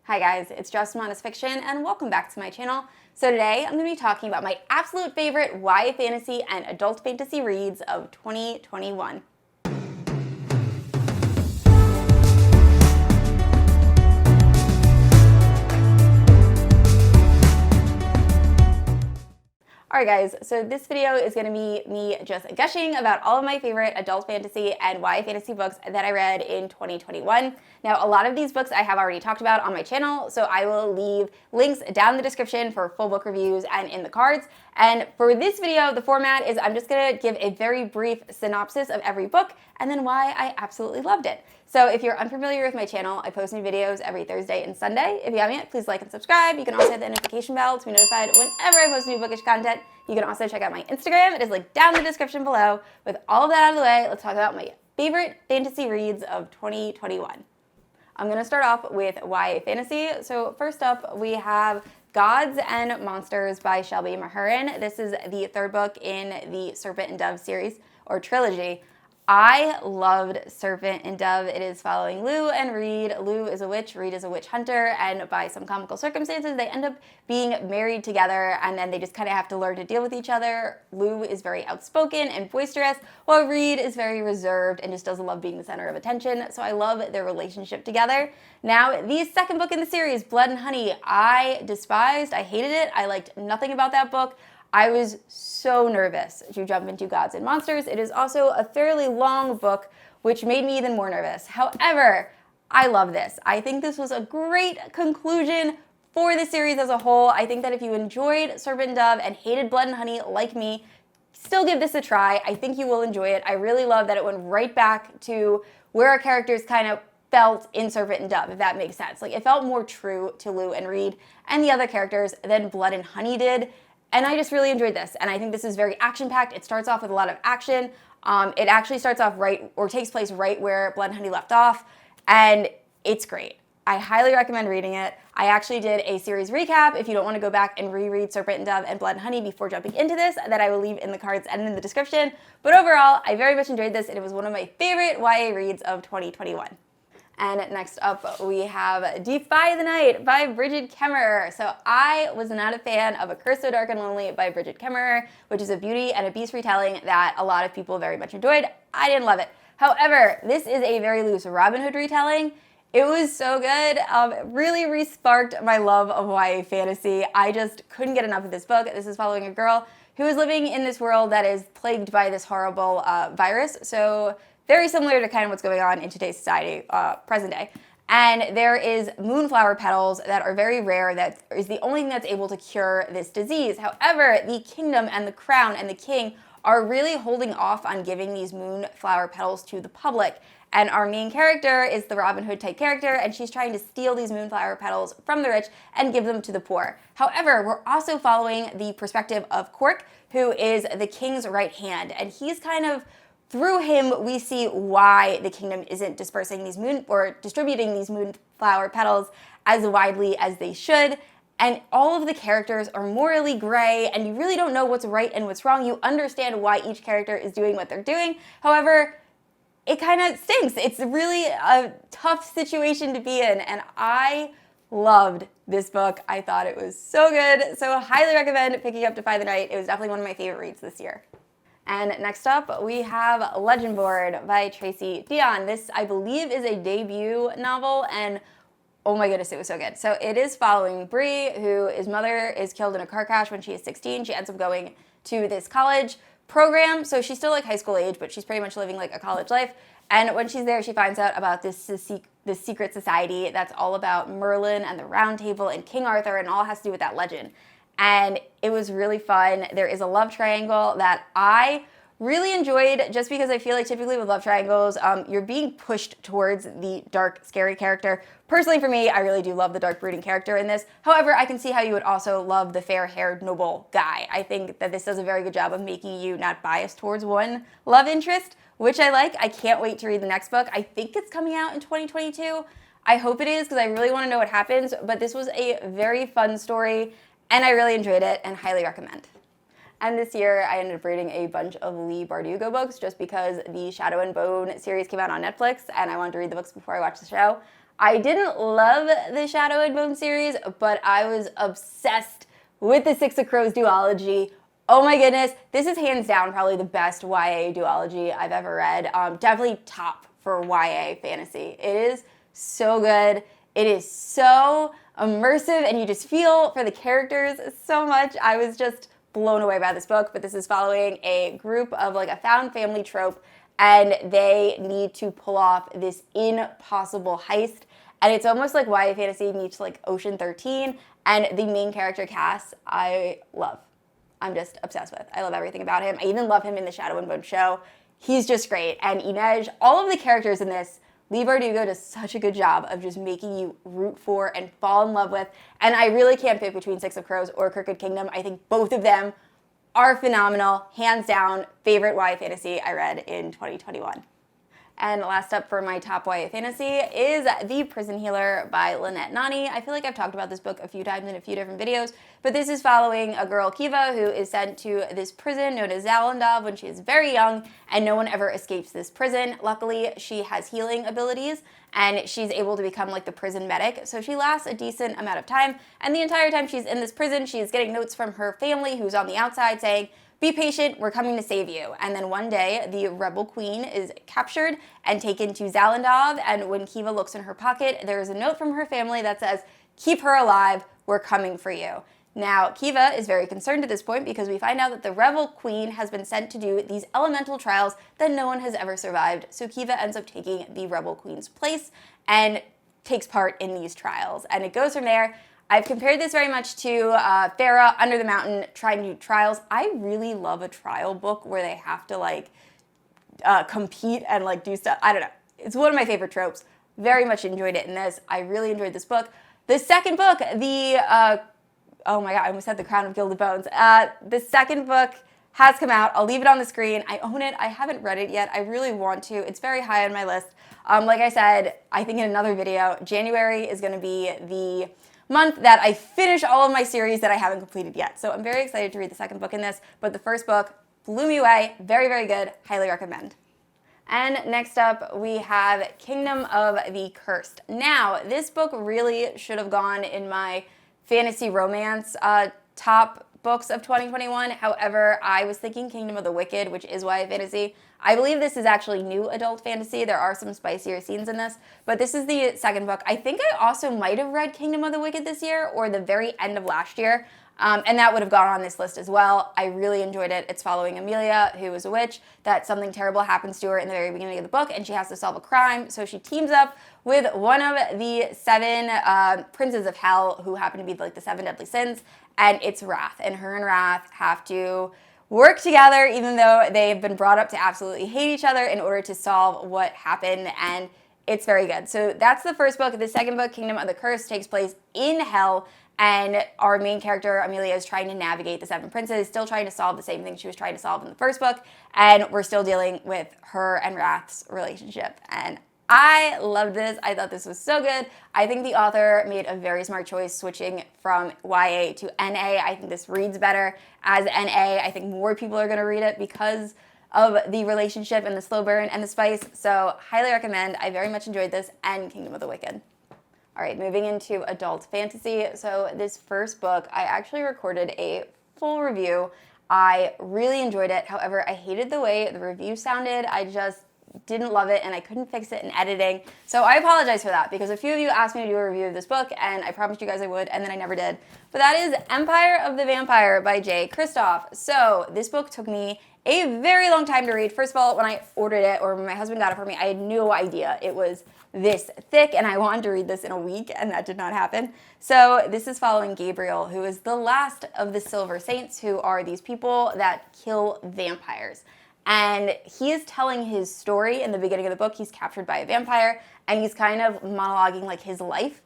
Hi guys, it's Just Honest Fiction and welcome back to my channel. So today I'm going to be talking about my absolute favorite YA fantasy and adult fantasy reads of 2021. Alright guys, so this video is going to be me just gushing about all of my favorite adult fantasy and YA fantasy books that I read in 2021. Now, a lot of these books I have already talked about on my channel, so I will leave links down in the description for full book reviews and in the cards. And for this video, the format is I'm just going to give a very brief synopsis of every book and then why I absolutely loved it. So if you're unfamiliar with my channel, I post new videos every Thursday and Sunday. If you haven't yet, please like and subscribe. You can also hit the notification bell to be notified whenever I post new bookish content. You can also check out my Instagram. It is linked down in the description below. With all of that out of the way, let's talk about my favorite fantasy reads of 2021. I'm going to start off with YA fantasy. So first up, we have Gods and Monsters by Shelby Mahurin. This is the third book in the Serpent and Dove series, or trilogy. I loved Serpent and Dove. It is following Lou and Reed. Lou is a witch, Reed is a witch hunter, and by some comical circumstances, they end up being married together, and then they just kind of have to learn to deal with each other. Lou is very outspoken and boisterous, while Reed is very reserved and just doesn't love being the center of attention, so I love their relationship together. Now, the second book in the series, Blood and Honey, I despised, I hated it, I liked nothing about that book. I was so nervous to jump into Gods and Monsters. It is also a fairly long book, which made me even more nervous. However, I love this. I think this was a great conclusion for the series as a whole. I think that if you enjoyed Serpent and Dove and hated Blood and Honey like me, still give this a try. I think you will enjoy it. I really love that it went right back to where our characters kind of felt in Serpent and Dove, if that makes sense. Like, it felt more true to Lou and Reed and the other characters than Blood and Honey did. And I just really enjoyed this, and I think this is very action-packed. It starts off with a lot of action. It actually starts off right, or takes place right where Blood and Honey left off, and it's great. I highly recommend reading it. I actually did a series recap if you don't want to go back and reread Serpent and Dove and Blood and Honey before jumping into this, that I will leave in the cards and in the description. But overall, I very much enjoyed this, and it was one of my favorite YA reads of 2021. And next up, we have Defy the Night by Brigid Kemmerer. So I was not a fan of A Curse So Dark and Lonely by Brigid Kemmerer, which is a Beauty and a Beast retelling that a lot of people very much enjoyed. I didn't love it. However, this is a very loose Robin Hood retelling. It was so good. It really re-sparked my love of YA fantasy. I just couldn't get enough of this book. This is following a girl who is living in this world that is plagued by this horrible virus. So very similar to kind of what's going on in today's society, present day. And there is moonflower petals that are very rare, that is the only thing that's able to cure this disease. However, the kingdom and the crown and the king are really holding off on giving these moonflower petals to the public. And our main character is the Robin Hood type character, and she's trying to steal these moonflower petals from the rich and give them to the poor. However, we're also following the perspective of Cork, who is the king's right hand, and he's kind of, through him, we see why the kingdom isn't dispersing these distributing these moonflower petals as widely as they should. And all of the characters are morally gray, and you really don't know what's right and what's wrong. You understand why each character is doing what they're doing. However, it kind of stinks. It's really a tough situation to be in, and I loved this book. I thought it was so good. So I highly recommend picking up Defy the Night. It was definitely one of my favorite reads this year. And next up, we have Legendborn by Tracy. Deon. This, I believe, is a debut novel, and oh my goodness, it was so good. So it is following Bree, his mother is killed in a car crash when she is 16. She ends up going to this college program, so she's still like high school age, but she's pretty much living like a college life. And when she's there, she finds out about this secret society that's all about Merlin and the Round Table and King Arthur, and all has to do with that legend. And it was really fun. There is a love triangle that I really enjoyed, just because I feel like typically with love triangles, you're being pushed towards the dark, scary character. Personally, for me, I really do love the dark, brooding character in this. However, I can see how you would also love the fair-haired, noble guy. I think that this does a very good job of making you not biased towards one love interest, which I like. I can't wait to read the next book. I think it's coming out in 2022. I hope it is, because I really want to know what happens. But this was a very fun story, and I really enjoyed it and highly recommend. And this year, I ended up reading a bunch of Leigh Bardugo books just because the Shadow and Bone series came out on Netflix, and I wanted to read the books before I watched the show. I didn't love the Shadow and Bone series, but I was obsessed with the Six of Crows duology. Oh my goodness, this is hands down probably the best YA duology I've ever read. Definitely top for YA fantasy. It is so good. It is so immersive, and you just feel for the characters so much. I was just blown away by this book, but this is following a group of like a found family trope, and they need to pull off this impossible heist. And it's almost like YA fantasy meets like Ocean 13, and the main character cast I love. I'm just obsessed with. I love everything about him. I even love him in the Shadow and Bone show. He's just great. And Inej, all of the characters in this, Leigh Bardugo does such a good job of just making you root for and fall in love with. And I really can't pick between Six of Crows or Crooked Kingdom. I think both of them are phenomenal. Hands down, favorite YA fantasy I read in 2021. And last up for my top YA fantasy is The Prison Healer by Lynette Noni. I feel like I've talked about this book a few times in a few different videos, but this is following a girl, Kiva, who is sent to this prison known as Zalandov when she is very young, and no one ever escapes this prison. Luckily, she has healing abilities, and she's able to become like the prison medic, so she lasts a decent amount of time, and the entire time she's in this prison, she's getting notes from her family who's on the outside saying, "Be patient, we're coming to save you." And then one day, the rebel queen is captured and taken to Zalandov, and when Kiva looks in her pocket, there is a note from her family that says, "Keep her alive, we're coming for you." Now, Kiva is very concerned at this point because we find out that the rebel queen has been sent to do these elemental trials that no one has ever survived. So Kiva ends up taking the rebel queen's place and takes part in these trials. And it goes from there. I've compared this very much to Farah, Under the Mountain, trying to do trials. I really love a trial book where they have to like compete and like do stuff. I don't know. It's one of my favorite tropes. Very much enjoyed it in this. I really enjoyed this book. The second book, oh my god, I almost said The Crown of Gilded Bones. The second book has come out. I'll leave it on the screen. I own it. I haven't read it yet. I really want to. It's very high on my list. Like I said, I think in another video, January is going to be the month that I finish all of my series that I haven't completed yet. So I'm very excited to read the second book in this, but the first book blew me away. Very, very good. Highly recommend. And next up, we have Kingdom of the Cursed. Now, this book really should have gone in my fantasy romance top books of 2021. However, I was thinking Kingdom of the Wicked, which is YA fantasy. I believe this is actually new adult fantasy. There are some spicier scenes in this, but this is the second book. I think I also might have read Kingdom of the Wicked this year or the very end of last year, and that would have gone on this list as well. I really enjoyed it. It's following Amelia, who is a witch, that something terrible happens to her in the very beginning of the book, and she has to solve a crime, so she teams up with one of the seven princes of hell, who happen to be like the seven deadly sins, and it's Wrath, and her and Wrath have to work together even though they've been brought up to absolutely hate each other in order to solve what happened, and it's very good. So that's the first book. The second book, Kingdom of the Curse, takes place in hell, and our main character, Amelia, is trying to navigate the seven princes, still trying to solve the same thing she was trying to solve in the first book, and we're still dealing with her and Wrath's relationship, and I loved this. I thought this was so good. I think the author made a very smart choice switching from YA to NA. I think this reads better as NA. I think more people are going to read it because of the relationship and the slow burn and the spice. So highly recommend. I very much enjoyed this and Kingdom of the Wicked. All right, moving into adult fantasy. So this first book, I actually recorded a full review. I really enjoyed it. However, I hated the way the review sounded. I just didn't love it, and I couldn't fix it in editing. So I apologize for that, because a few of you asked me to do a review of this book, and I promised you guys I would, and then I never did. But that is Empire of the Vampire by Kristoff. So this book took me a very long time to read. First of all, when I ordered it, or when my husband got it for me, I had no idea it was this thick, and I wanted to read this in a week, and that did not happen. So this is following Gabriel, who is the last of the Silver Saints, who are these people that kill vampires. And he is telling his story in the beginning of the book. He's captured by a vampire, and he's kind of monologuing like his life,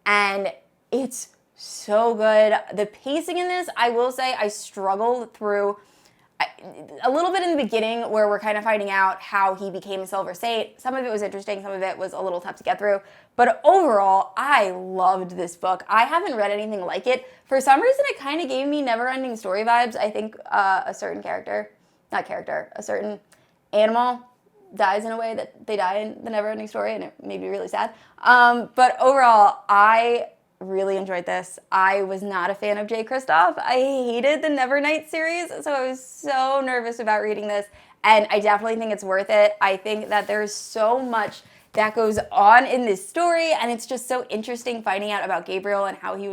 and it's so good. The pacing in this, I will say, I struggled through a little bit in the beginning where we're kind of finding out how he became a Silver Saint. Some of it was interesting, some of it was a little tough to get through, but overall, I loved this book. I haven't read anything like it. For some reason, it kind of gave me Neverending Story vibes. I think a certain character, not character, a certain animal dies in a way that they die in the Neverending Story, and it made me really sad. But overall, I really enjoyed this. I was not a fan of Kristoff. I hated the Nevernight series, so I was so nervous about reading this, and I definitely think it's worth it. I think that there's so much that goes on in this story, and it's just so interesting finding out about Gabriel and how he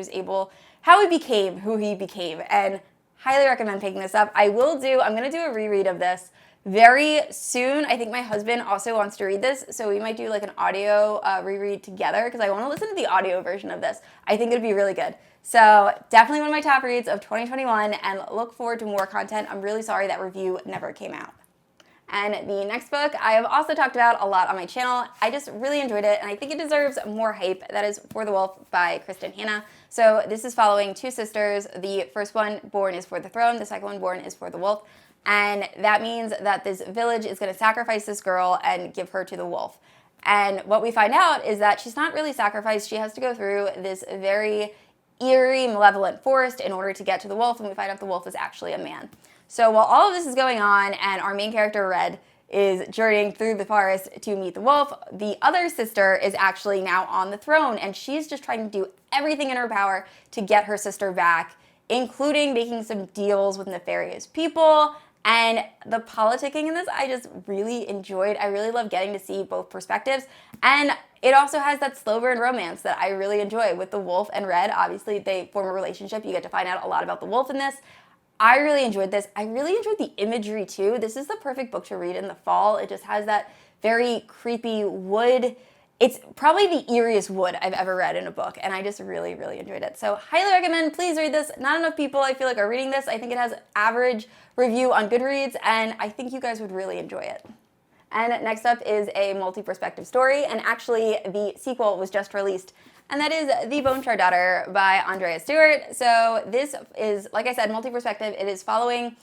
became who he became, and highly recommend picking this up. I'm gonna do a reread of this very soon. I think my husband also wants to read this, so we might do like an audio reread together because I want to listen to the audio version of this. I think it'd be really good. So definitely one of my top reads of 2021, and look forward to more content. I'm really sorry that review never came out. And the next book I have also talked about a lot on my channel. I just really enjoyed it, and I think it deserves more hype. That is For the Wolf by Kristen Hanna. So this is following two sisters. The first one born is for the throne. The second one born is for the wolf. And that means that this village is going to sacrifice this girl and give her to the wolf. And what we find out is that she's not really sacrificed. She has to go through this very eerie, malevolent forest in order to get to the wolf, and we find out the wolf is actually a man. So while all of this is going on and our main character, Red, is journeying through the forest to meet the wolf, the other sister is actually now on the throne, and she's just trying to do everything in her power to get her sister back, including making some deals with nefarious people. And the politicking in this, I just really enjoyed. I really love getting to see both perspectives. And it also has that slow burn romance that I really enjoy with the wolf and Red. Obviously, they form a relationship. You get to find out a lot about the wolf in this. I really enjoyed this. I really enjoyed the imagery too. This is the perfect book to read in the fall. It just has that very creepy wood. It's probably the eeriest wood I've ever read in a book, and I just really, really enjoyed it. So highly recommend, please read this. Not enough people, I feel like, are reading this. I think it has average review on Goodreads, and I think you guys would really enjoy it. And next up is a multi-perspective story, and actually the sequel was just released, and that is The Bone Shard Daughter by Andrea Stewart. So this is, like I said, multi-perspective. It is following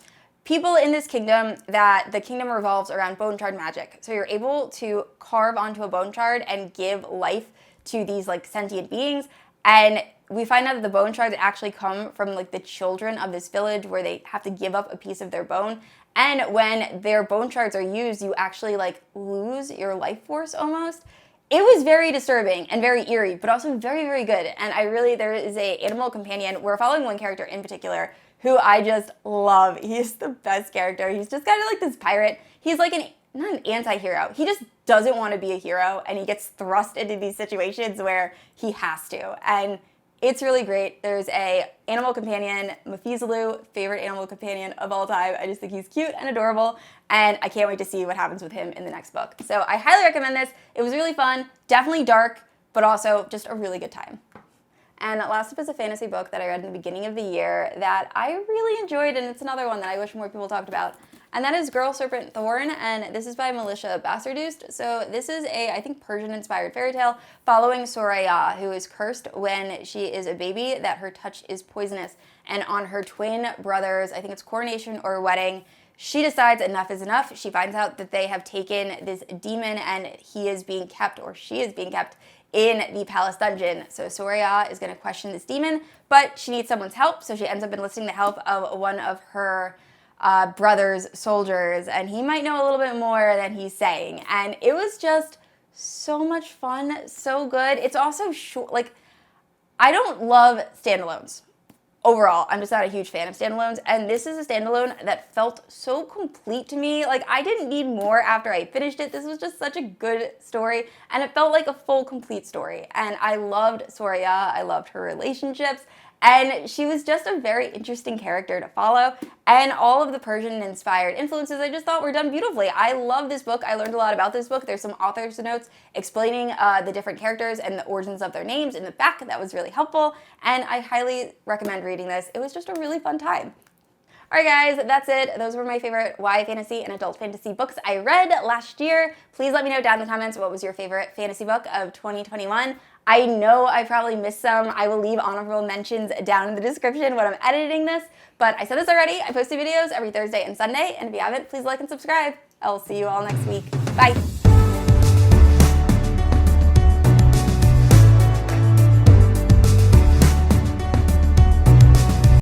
people in this kingdom that the kingdom revolves around bone shard magic. So you're able to carve onto a bone shard and give life to these like sentient beings. And we find out that the bone shards actually come from like the children of this village where they have to give up a piece of their bone. And when their bone shards are used, you actually like lose your life force almost. It was very disturbing and very eerie, but also very, very good. And there is a animal companion. We're following one character in particular who I just love. He's the best character. He's just kind of like this pirate. He's like not an anti-hero. He just doesn't want to be a hero, and he gets thrust into these situations where he has to. And it's really great. There's a animal companion, Mephisalou, favorite animal companion of all time. I just think he's cute and adorable, and I can't wait to see what happens with him in the next book. So I highly recommend this. It was really fun, definitely dark, but also just a really good time. And last up is a fantasy book that I read in the beginning of the year that I really enjoyed, and it's another one that I wish more people talked about. And that is Girl, Serpent, Thorn, and this is by Melissa Basherdoust. So this is a, I think, Persian-inspired fairy tale following Soraya, who is cursed when she is a baby that her touch is poisonous. And on her twin brother's, I think it's coronation or wedding, she decides enough is enough. She finds out that they have taken this demon and he is being kept, or she is being kept, in the palace dungeon. So Soraya is going to question this demon, but she needs someone's help, so she ends up enlisting the help of one of her brother's soldiers, and he might know a little bit more than he's saying. And it was just so much fun, so good. It's also short. Like, I don't love standalones. Overall, I'm just not a huge fan of standalones, and this is a standalone that felt so complete to me. Like, I didn't need more after I finished it. This was just such a good story, and it felt like a full, complete story. And I loved Soraya. I loved her relationships, and she was just a very interesting character to follow. And all of the Persian-inspired influences I just thought were done beautifully. I love this book. I learned a lot about this book. There's some author's notes explaining the different characters and the origins of their names in the back. That was really helpful, and I highly recommend reading this. It was just a really fun time. Alright guys, that's it. Those were my favorite YA fantasy and adult fantasy books I read last year. Please let me know down in the comments what was your favorite fantasy book of 2021. I know I probably missed some. I will leave honorable mentions down in the description when I'm editing this. But I said this already. I post videos every Thursday and Sunday. And if you haven't, please like and subscribe. I will see you all next week. Bye.